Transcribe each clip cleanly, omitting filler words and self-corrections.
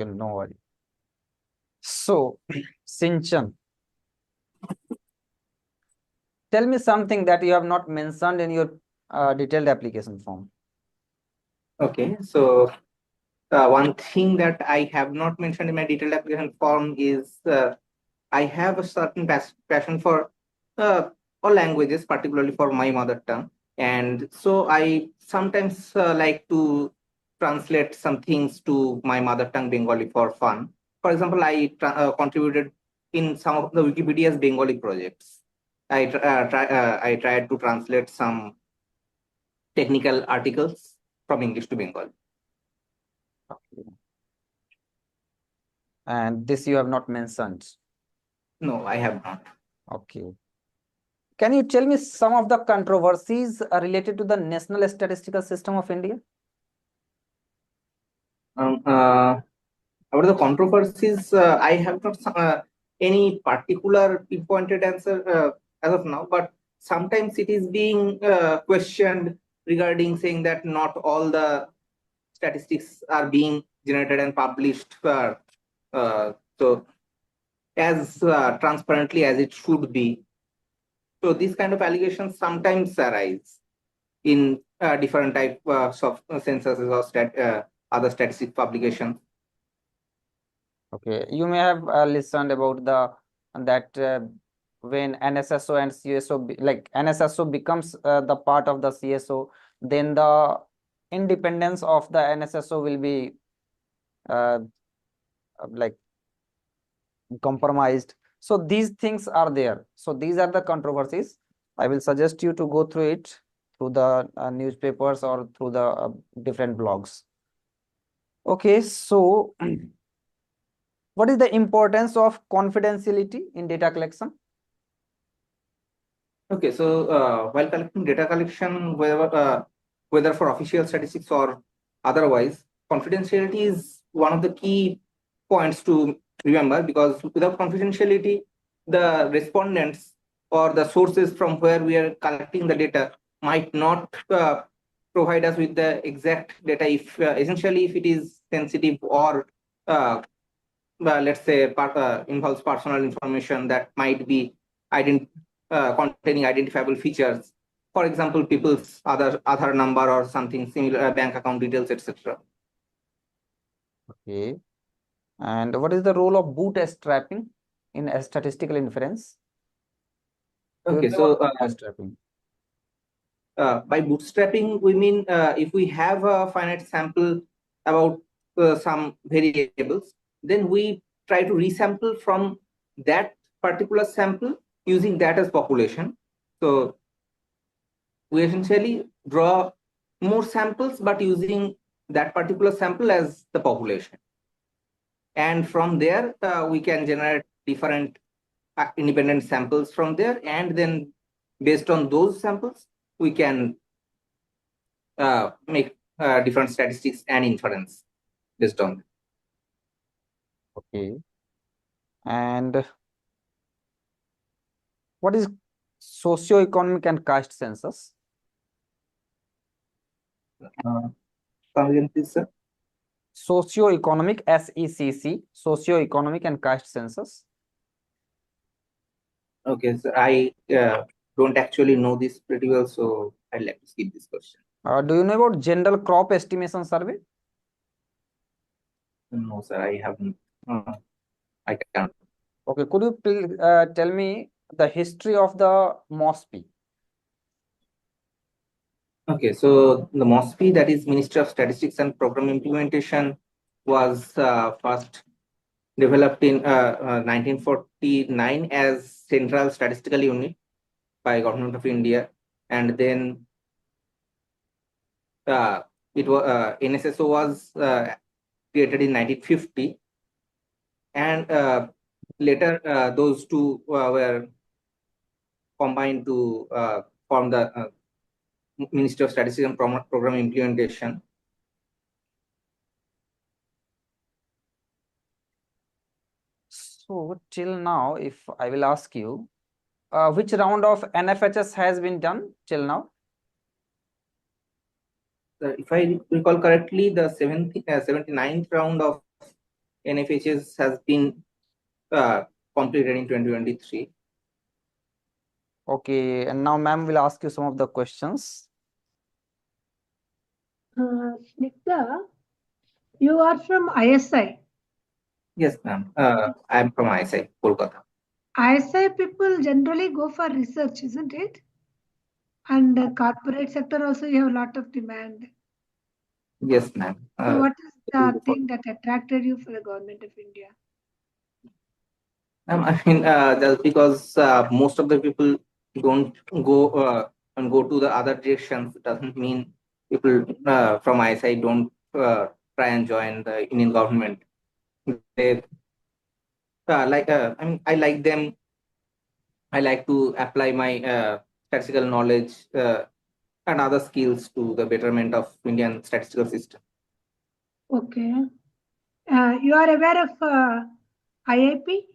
Okay, no worry. So, Sincham, tell me something that you have not mentioned in your detailed application form. Okay, so one thing that I have not mentioned in my detailed application form is I have a certain passion for all languages, particularly for my mother tongue. And so I sometimes like to translate some things to my mother tongue Bengali for fun. For example, I contributed in some of the Wikipedia's Bengali projects. I tried to translate some technical articles from English to Bengali. Okay. And this you have not mentioned. No, I have not. Okay. Can you tell me some of the controversies related to the National Statistical System of India? About the controversies, I have not any particular pinpointed answer as of now, but sometimes it is being questioned regarding saying that not all the statistics are being generated and published so as transparently as it should be. So these kind of allegations sometimes arise in different types of censuses or other statistic publications. Okay, you may have listened about that when NSSO and CSO like NSSO becomes the part of the CSO, then the independence of the NSSO will be uh, like compromised. So these things are there. So these are the controversies. I will suggest you to go through it through the newspapers or through the different blogs. Okay, so what is the importance of confidentiality in data collection? Okay, so while collecting data collection, whether for official statistics or otherwise, confidentiality is one of the key points to remember, because without confidentiality, the respondents or the sources from where we are collecting the data might not provide us with the exact data if essentially if it is sensitive or let's say involves personal information that might be containing identifiable features, for example people's other number or something similar, bank account details, etc. Okay. And what is the role of bootstrapping in a statistical inference? Okay, What so bootstrapping? by bootstrapping we mean if we have a finite sample about some variables, then we try to resample from that particular sample using that as population. So we essentially draw more samples but using that particular sample as the population, and from there we can generate different independent samples from there, and then based on those samples we can make different statistics and inference based on that. Okay. And what is socio-economic and caste census? Come again, please, sir. Socio-economic, SECC, socio-economic and caste census. Okay, so I don't actually know this pretty well, so I'd like to skip this question. Do you know about general crop estimation survey? No, sir, I haven't. I can't. Okay, could you please tell me the history of the MOSPI? Okay, so the MOSPI, that is Ministry of Statistics and Program Implementation, was first developed in 1949 as Central Statistical Unit by Government of India, and then NSSO was created in 1950, and later those two were combined to form the Ministry of Statistics and Program Implementation. So till now, if I will ask you, which round of NFHS has been done till now? If I recall correctly, the 79th round of NFHS has been completed in 2023. Okay, and now ma'am will ask you some of the questions. Snigdha, you are from ISI. Yes, ma'am. I am from ISI, Kolkata. ISI people generally go for research, isn't it? And the corporate sector also, you have a lot of demand. Yes, ma'am. So what is the thing that attracted you for the government of India? I mean, just because most of the people don't go and go to the other directions doesn't mean people from ISI don't try and join the Indian government. They I mean, I like them. I like to apply my statistical knowledge and other skills to the betterment of Indian statistical system. Okay. You are aware of IIP?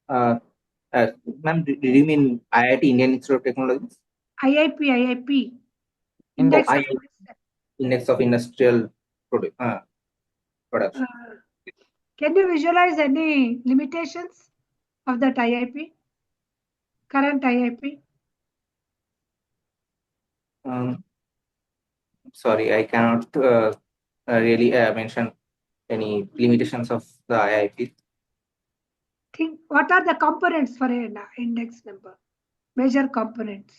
Ma'am, did you mean IIT Indian Institute of Technology? IIP. Index. Index of Industrial Production. Can you visualize any limitations of that IIP? Current IIP? Sorry, I cannot really mention any limitations of the IIP. What are the components for an index number? Major components.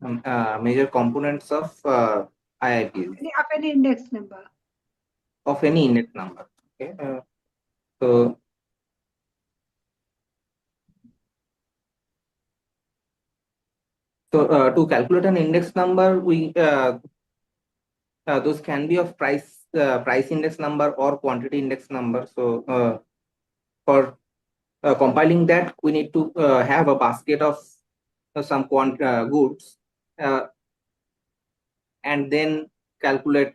Major components of IIP. Of any index number. Of any index number. Okay. So to calculate an index number, we those can be of price index number or quantity index number. So for compiling that, we need to have a basket of some goods and then calculate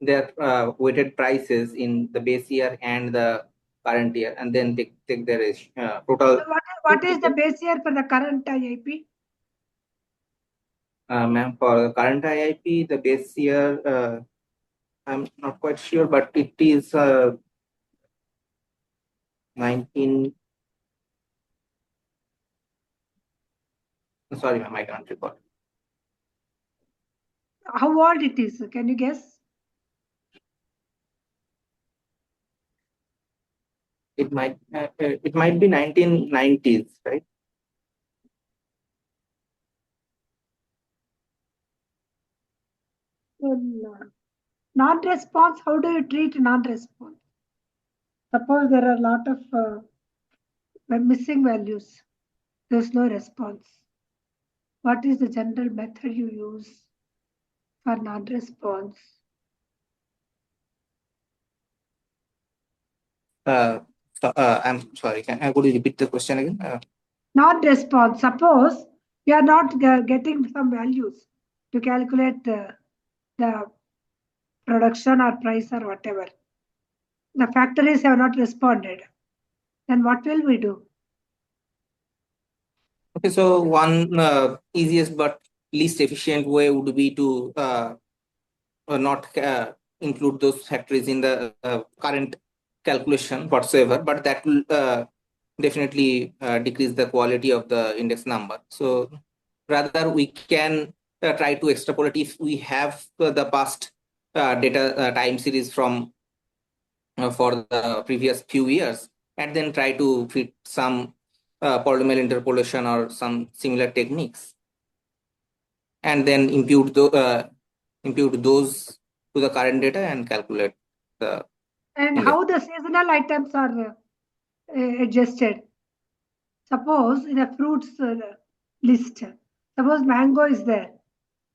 their weighted prices in the base year and the current year, and then take their total. So what is the base year for the current IIP? Ma'am, for the current IIP, the base year, I'm not quite sure, but it is 19. Sorry, ma'am, I can't recall. How old it is? Can you guess? It might be 1990s, right? Non-response, how do you treat non-response? Suppose there are a lot of missing values. There's no response. What is the general method you use for non-response? I'm sorry. Could you repeat the question again? Non-response. Suppose you are not getting some values to calculate the production or price or whatever. The factories have not responded. Then what will we do? Okay, so one easiest but least efficient way would be to not include those factories in the current calculation whatsoever, but that will definitely decrease the quality of the index number. So rather we can try to extrapolate if we have the past data time series from for the previous few years, and then try to fit some polynomial interpolation or some similar techniques, and then impute those to the current data and calculate the. And how the seasonal items are adjusted? Suppose in a fruits list, suppose mango is there.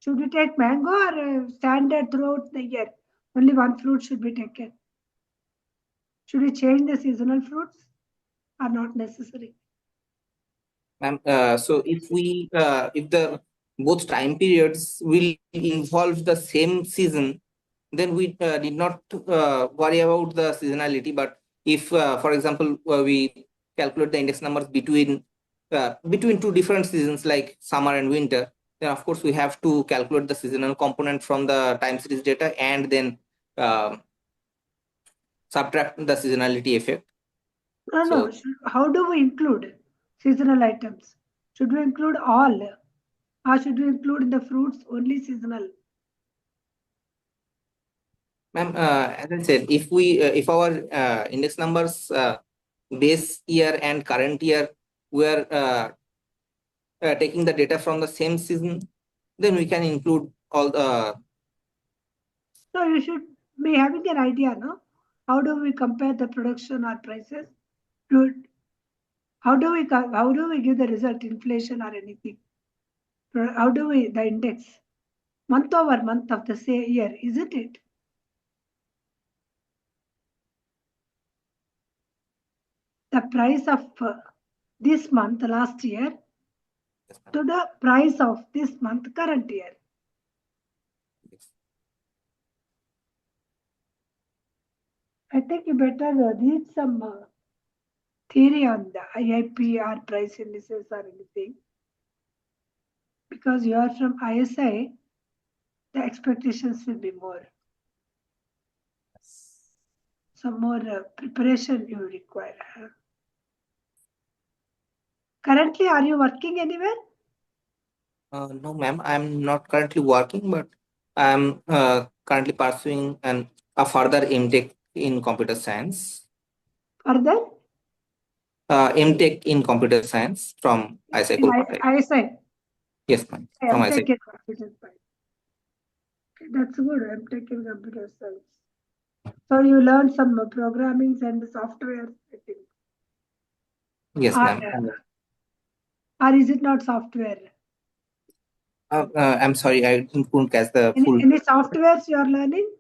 Should we take mango or standard throughout the year? Only one fruit should be taken. Should we change the seasonal fruits or not necessary? So if the both time periods will involve the same season, then we need not worry about the seasonality. But if, for example, we calculate the index numbers between two different seasons like summer and winter, then of course we have to calculate the seasonal component from the time series data and then subtract the seasonality effect. No. How do we include seasonal items? Should we include all, or should we include in the fruits only seasonal? Ma'am, as I said, if our index numbers base year and current year were taking the data from the same season, then we can include all the. So you should be having an idea, no? How do we compare the production or prices? How do we give the result, inflation or anything? How do we the index month over month of the same year, isn't it? The price of this month last year to the price of this month current year. I think you better read some theory on the IIP or price indices or anything. Because you are from ISI, the expectations will be more. Some more preparation you require. Currently, are you working anywhere? No, ma'am, I'm not currently working, but I'm currently pursuing a further MTech in computer science. Further? MTech in computer science from ISI Kolkata. ISI. Yes, ma'am. From ISI. MTech in computer science. Okay, that's good. MTech in computer science. So you learn some programming and software, I think. Yes, ma'am. Or is it not software? I'm sorry, I couldn't catch the full. Any softwares you are learning?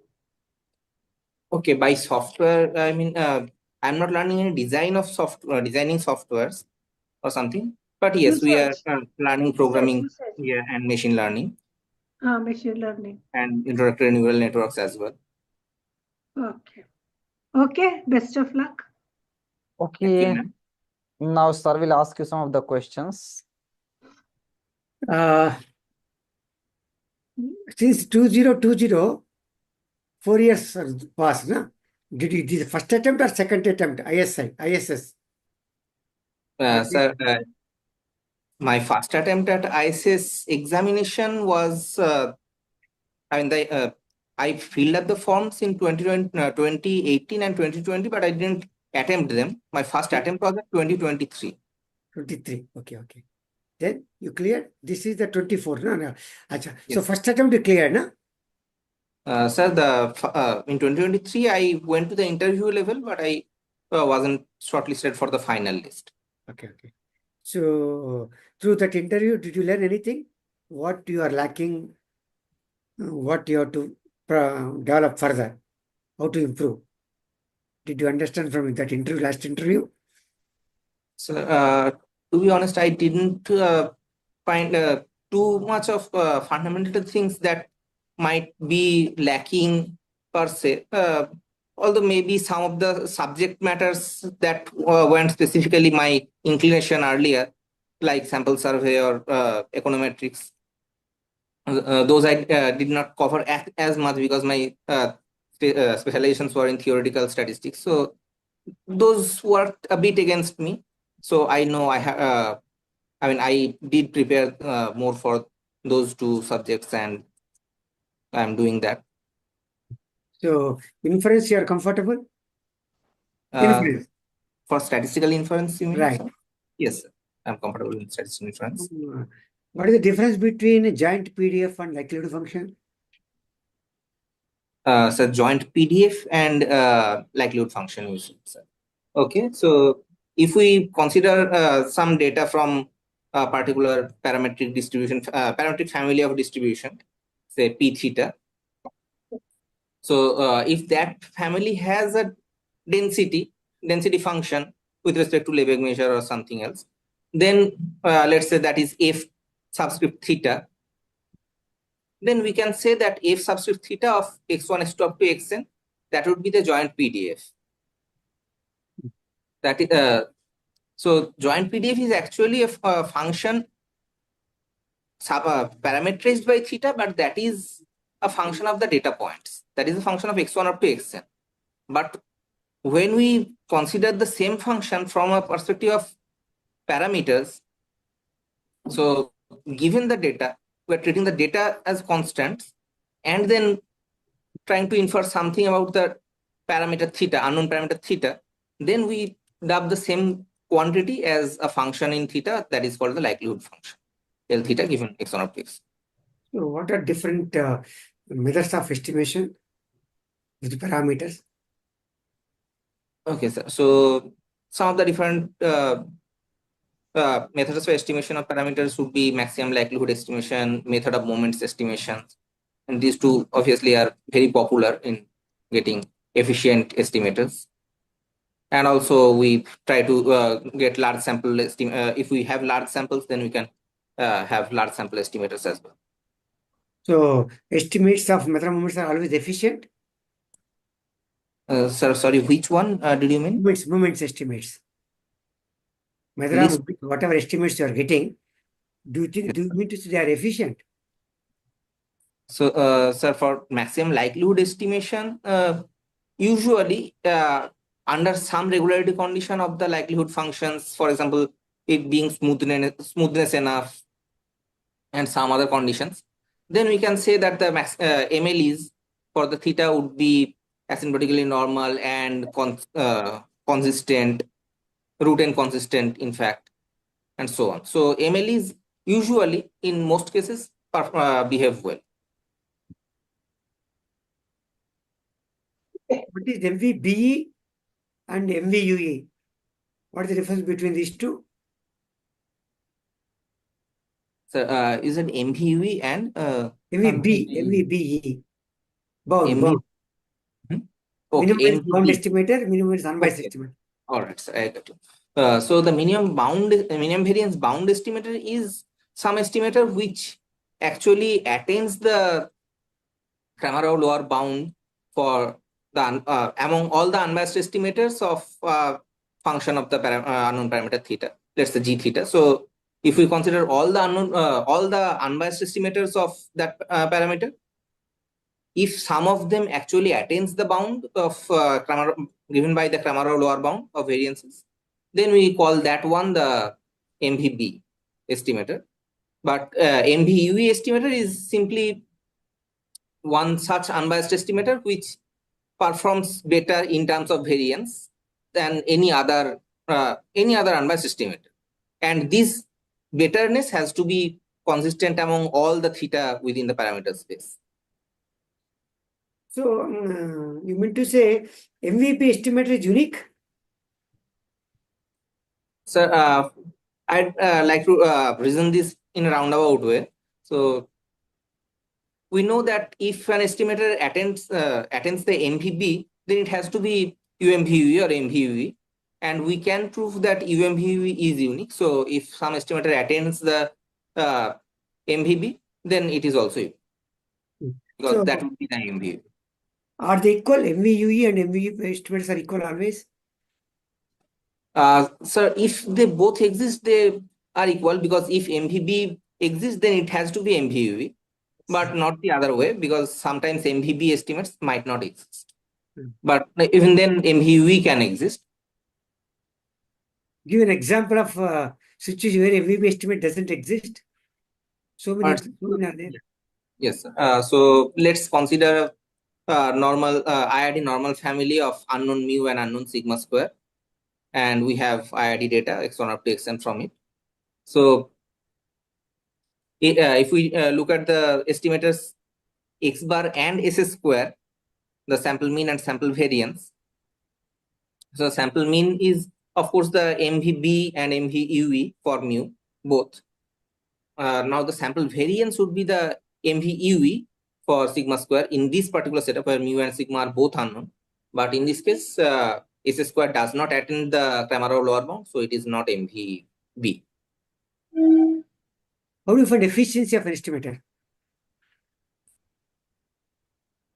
Okay, by software, I mean, I'm not learning any designing softwares or something. But yes, we are learning programming and machine learning. Machine learning. And introductory neural networks as well. Okay. Okay, best of luck. Okay. Now, sir will ask you some of the questions. Since 2020, 4 years passed, no? Did you the first attempt or second attempt? ISS? Sir, my first attempt at ISS examination was, I filled up the forms in 2018 and 2020, but I didn't attempt them. My first attempt was at 2023. 23, okay. Then you cleared? This is the 24, no? Achha. Yes. So first attempt you cleared, no? Sir, in 2023, I went to the interview level, but I wasn't shortlisted for the final list. Okay. So through that interview, did you learn anything? What you are lacking? What you have to develop further? How to improve? Did you understand from that interview, last interview? So, to be honest, I didn't find too much of fundamental things that might be lacking per se. Although maybe some of the subject matters that weren't specifically my inclination earlier, like sample survey or econometrics, those I did not cover as much because my specializations were in theoretical statistics. So those worked a bit against me. So I know I did prepare more for those two subjects, and I'm doing that. So inference, you are comfortable? Inference. For statistical inference, you mean? Right. Sir? Yes, sir. I'm comfortable with statistical inference. What is the difference between a joint PDF and likelihood function? So joint PDF and likelihood function usage, sir. Okay, so if we consider some data from a particular parametric distribution, parametric family of distribution, say P theta. So if that family has a density function with respect to Lebesgue measure or something else, then let's say that is F subscript theta. Then we can say that F subscript theta of x1, x2 up to xn, that would be the joint PDF. That is, so joint PDF is actually a function parameterized by theta, but that is a function of the data points. That is a function of x1 up to xn. But when we consider the same function from a perspective of parameters, so given the data, we're treating the data as constants and then trying to infer something about the parameter theta, unknown parameter theta, then we dub the same quantity as a function in theta that is called the likelihood function, L theta given x1 of x. So what are different methods of estimation with the parameters? Okay, sir. So some of the different methods for estimation of parameters would be maximum likelihood estimation, method of moments estimation, and these two obviously are very popular in getting efficient estimators. And also we try to get large sample if we have large samples, then we can have large sample estimators as well. So estimates of method of moments are always efficient. Sir, sorry, which one did you mean? Moments estimates. Method of moments, whatever estimates you are getting, do you mean to say they are efficient? So, sir, for maximum likelihood estimation, usually under some regularity condition of the likelihood functions, for example, it being smoothness enough and some other conditions, then we can say that the MLEs for the theta would be asymptotically normal and consistent, root and consistent, in fact, and so on. So MLEs usually, in most cases, behave well. What is MVBE and MVUE? What is the difference between these two? So, is it MVUE and MVBE. Bound. MV? Okay, Minimum is bound MVB. estimator, minimum is unbiased Okay. estimator. All right, sir, I got you. So the minimum variance bound estimator is some estimator which actually attains the Kramarov lower bound for the among all the unbiased estimators of function of the unknown parameter theta. Let's say g theta. So if we consider all the unbiased estimators of that parameter, if some of them actually attains the bound of given by the Kramarov lower bound of variances, then we call that one the MVB estimator. But MVUE estimator is simply one such unbiased estimator which performs better in terms of variance than any other unbiased estimator, and this betterness has to be consistent among all the theta within the parameter space. So you mean to say MVP estimator is unique? So I'd like to reason this in a roundabout way. So we know that if an estimator attains the MVB, then it has to be UMVUE or MVUE, and we can prove that UMVUE is unique. So if some estimator attains the MVB, then it is also unique, because So that would be the MVUE. are they equal? MVUE and MVUE estimators are equal always? So if they both exist, they are equal, because if MVB exists, then it has to be MVUE, but not the other way, because sometimes MVB estimates might not exist. But even then, MVUE can exist. Give an example of situation where MVP estimate doesn't exist. So many are there. Yes. So let's consider normal IIT normal family of unknown mu and unknown sigma square, and we have IIT data x1 up to xn from it. So if we look at the estimators x bar and SS square, the sample mean and sample variance. So sample mean is of course the MVB and MVUE for mu both. Now the sample variance would be the MVUE for sigma square in this particular setup where mu and sigma are both unknown. But in this case, SS square does not attain the Kramarov lower bound, so it is not MVB. How do you find efficiency of an estimator?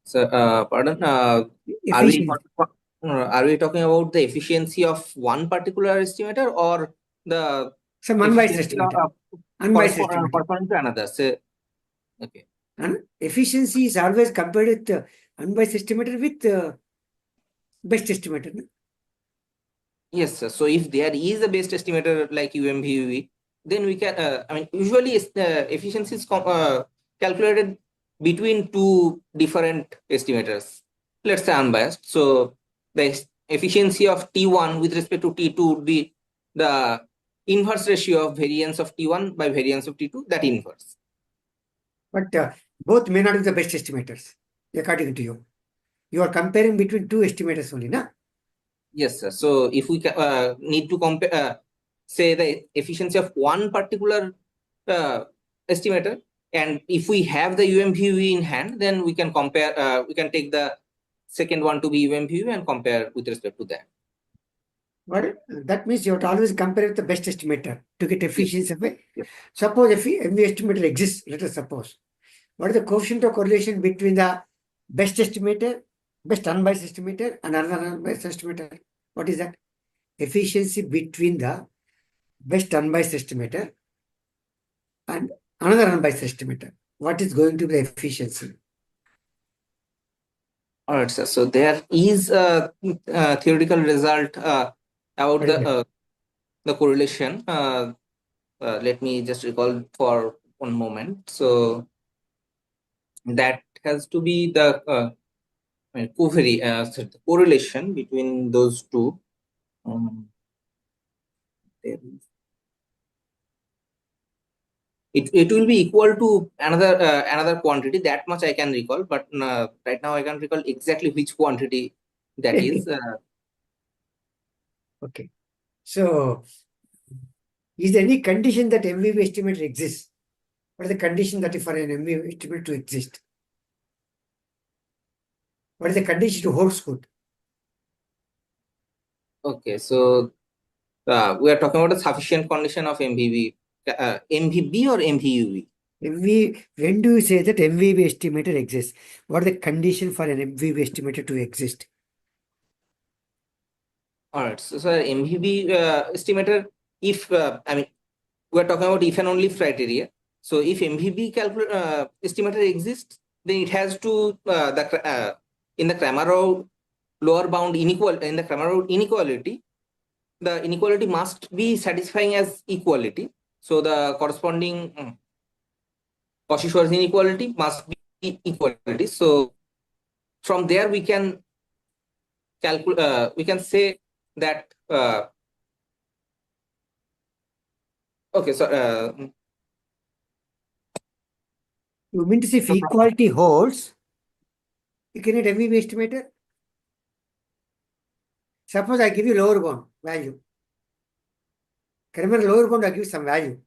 So, pardon, are we talking about the efficiency of one particular estimator or the some unbiased estimator? Unbiased estimator. Corresponding to another? So, okay. And efficiency is always compared with unbiased estimator with best estimator. Yes, sir. So if there is a best estimator like UMVUV, then we can, usually efficiency is calculated between two different estimators. Let's say unbiased. So the efficiency of T1 with respect to T2 would be the inverse ratio of variance of T1 by variance of T2, that inverse. But both may not be the best estimators, according to you. You are comparing between two estimators only, na? Yes, sir. So if we need to compare, say the efficiency of one particular estimator, and if we have the UMVUV in hand, then we can compare. We can take the second one to be UMVUV and compare with respect to that. Well, that means you have to always compare with the best estimator to get efficiency of it. Yes. Suppose if MV estimator exists, let us suppose. What is the coefficient of correlation between the best estimator, best unbiased estimator, and another unbiased estimator? What is that? Efficiency between the best unbiased estimator and another unbiased estimator. What is going to be the efficiency? All right, sir. So there is a theoretical result about the correlation. Let me just recall for one moment. So that has to be the correlation between those two. It will be equal to another quantity. That much I can recall, but right now I can't recall exactly which quantity that is. Okay. So, is there any condition that MVV estimator exists? What is the condition that for an MVV estimator to exist? What is the condition to hold good? Okay, so we are talking about a sufficient condition of MVV, MVB or MVUV. When do you say that MVV estimator exists? What is the condition for an MVV estimator to exist? All right, so MVB estimator, if we are talking about if and only if criteria. So if MVB estimator exists, then it has to in the Kramarov lower bound inequality, in the Kramarov inequality, the inequality must be satisfying as equality. So the corresponding Cauchy-Schwarz inequality must be equality. So from there we can calculate. We can say that. Okay, so You mean to say if equality holds, you can get MVV estimator? Suppose I give you lower bound value. Remember, lower bound I give some value.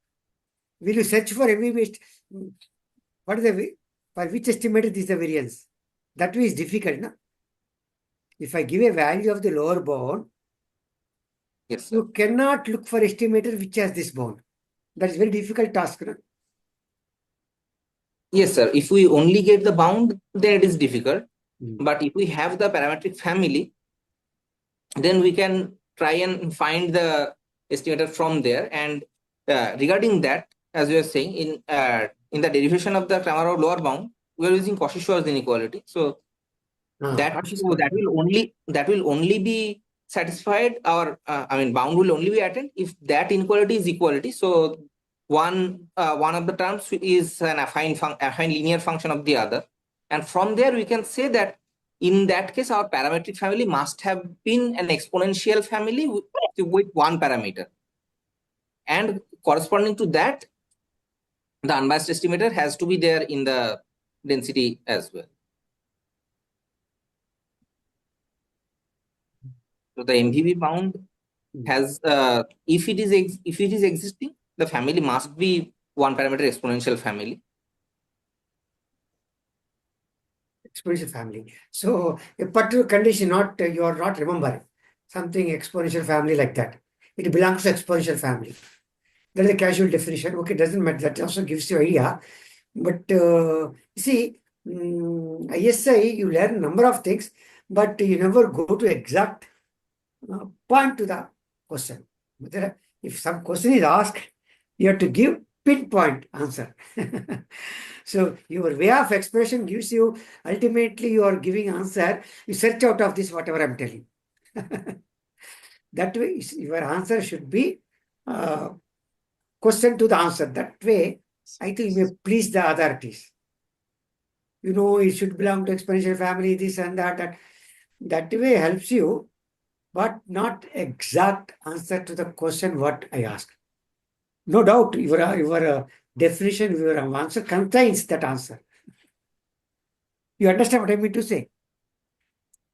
Will you search for MVV? What is the for which estimator is the variance? That way is difficult, no? If I give a value of the lower bound, yes, sir. you cannot look for estimator which has this bound. That is very difficult task, no? Yes, sir. If we only get the bound, then it is difficult. Mm. But if we have the parametric family, then we can try and find the estimator from there. And regarding that, as we are saying, in the derivation of the Kramarov lower bound, we are using Cauchy-Schwarz inequality. So that will only be satisfied, or bound will only be attained if that inequality is equality. So one of the terms is an affine linear function of the other, and from there we can say that in that case our parametric family must have been an exponential family with one parameter, and corresponding to that, the unbiased estimator has to be there in the density as well. So the MVB bound has if it is existing, the family must be one parameter exponential family. Exponential family. So a particular condition, not you are not remembering something exponential family like that. It belongs to exponential family. That is a casual definition. Okay, doesn't matter. That also gives you idea. But you see, ISI, you learn number of things, but you never go to exact point to the question. If some question is asked, you have to give pinpoint answer. So your way of expression gives you, ultimately you are giving answer, you search out of this whatever I'm telling. That way, your answer should be question to the answer. That way, I think you may please the authorities. It should belong to exponential family, this and that. That way helps you, but not exact answer to the question what I asked. No doubt, your definition, your answer contains that answer. You understand what I mean to say?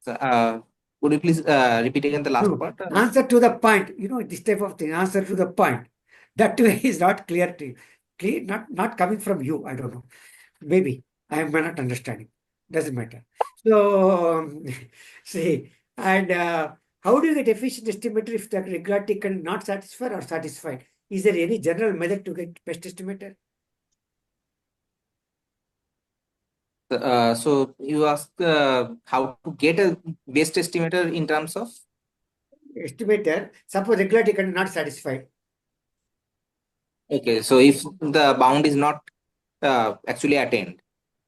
So, would you please repeat again the last No. part? Answer to the point. This type of thing. Answer to the point. That way is not clear to you. Not coming from you. I don't know. Maybe I am not understanding. Doesn't matter. So see, and how do you get efficient estimator if the regularity can not satisfied or satisfied? Is there any general method to get best estimator? So you ask how to get a best estimator in terms of Estimator, suppose regularity can not satisfied. okay. So if the bound is not actually attained,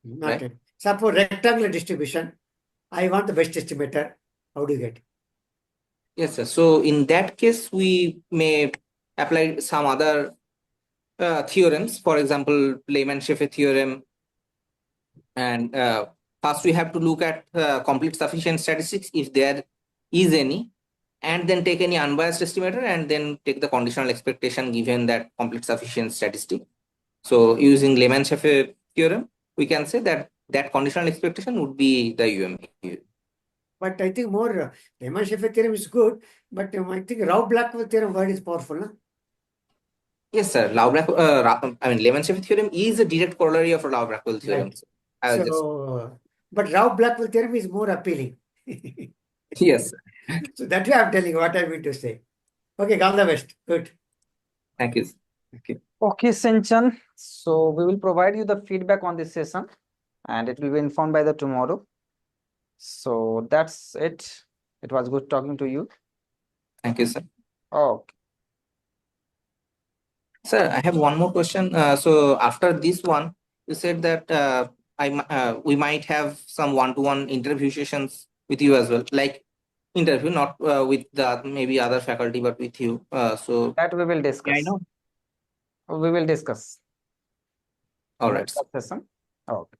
Not right? yet. Suppose rectangular distribution, I want the best estimator. How do you get? Yes, sir. So in that case, we may apply some other theorems, for example, Lehman-Scheffer theorem. And first we have to look at complete sufficient statistics if there is any, and then take any unbiased estimator and then take the conditional expectation given that complete sufficient statistic. So using Lehman-Scheffer theorem, we can say that that conditional expectation would be the UM. But I think more Lehman-Scheffer theorem is good, but I think Rao-Blackwell theorem word is powerful, no? Yes, sir. Lehman-Scheffer theorem is a direct corollary of Lau-Blackwell theorem. Right. But Rao-Blackwell theorem is more appealing. Yes. So that way I'm telling you what I mean to say. Okay, all the best. Good. Thank you. Okay, Sincham. So we will provide you the feedback on this session and it will be informed by the tomorrow. So that's it. It was good talking to you. Thank you, sir. Okay. Sir, I have one more question. So after this one, you said that we might have some one-to-one interview sessions with you as well, like interview, not with the maybe other faculty, but with you. So That we will discuss. I know. We will discuss. All right. Session. Okay.